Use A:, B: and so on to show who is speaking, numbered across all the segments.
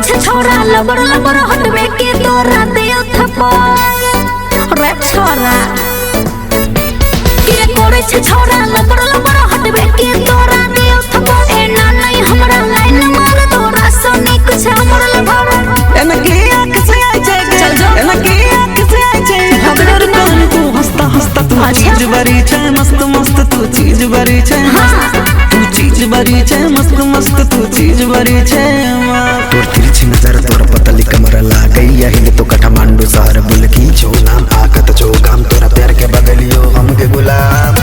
A: छे छोरा लबर लबर हटबे के तोरा दियो थप्पड़ रे छोरा के करे छे छोरा लबर लबर हटबे के तोरा दियो थप्पड़ ए ना नहीं हमरा लाइन मार तोरा सोनी कुछ हमर लभर
B: एना के आंख से आई छे एना के आंख से आई छे हमर कौन तू हंसता हंसता तू चीज बरी छे मस्त मस्त तू चीज बरी छे तू चीज बरी छे मस्त मस्त तू चीज बरी छे
C: तोर तिरछी नजर तोर पतली कमर लागई हिल तो काठमांडू शहर बुलकी जो नाम आकत जो गाम तोरा प्यार के बगलियो हमके गुलाम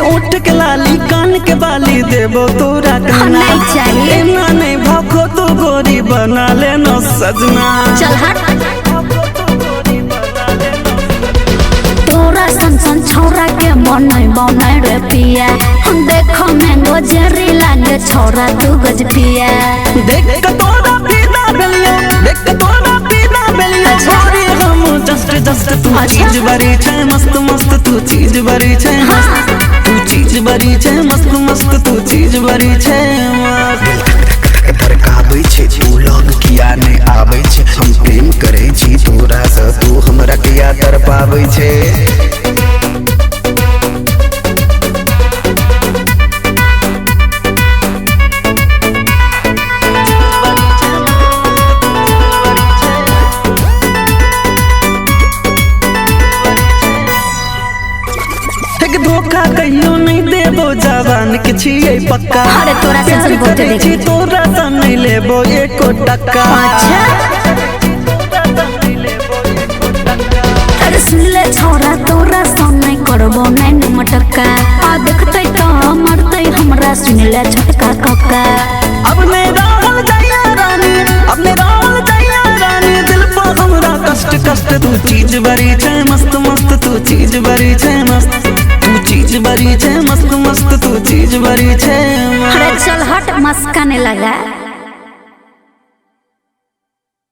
B: ओठ के लाली कान के बाली देबो तोरा कन्ना
A: नहीं चाहिए
B: ना नहीं भाखो तो गोरी बना लेनो सजना
A: चल हट तोरा सन सन छोरा के मन नहीं रे पिया हम देखो मैंगो जरी लागे छोरा तू गज पिया
B: देख के तोरा पीना बेलियो देख के तोरा पीना बेलियो छोरी हम जस्ट जस्ट तू चीज बरी छे मस्त मस्त तू चीज बरी छे तू चीज बरी छे मस्त मस्त तू चीज बरी छे
C: धड़काबै छे तू लग किया नहीं आबै छे हम प्रेम करे छी तोरा से तू हमरा किया तड़पाबै छे
B: धोखा कहियो नहीं देबो जवान के छियै पक्का
A: अरे तोरा से सब बोलते
B: छी तोरा से नहीं लेबो एको टक्का
A: अच्छा अरे सुन ले छोरा तोरा से नहीं करबो नहीं मटक्का आ देखते तो मरते हमरा सुन ले छोटका कक्का
B: अब मैं राहल जाया रानी अब मैं राहल जाया रानी दिल पर हमरा कष्ट कष्ट तू चीज बरी छे मस्त मस्त तू चीज बरी छे मस्त तू चीज बरी छे मस्त मस्त तू चीज बरी छे
A: अरे चल हट मस्का नहीं लगा।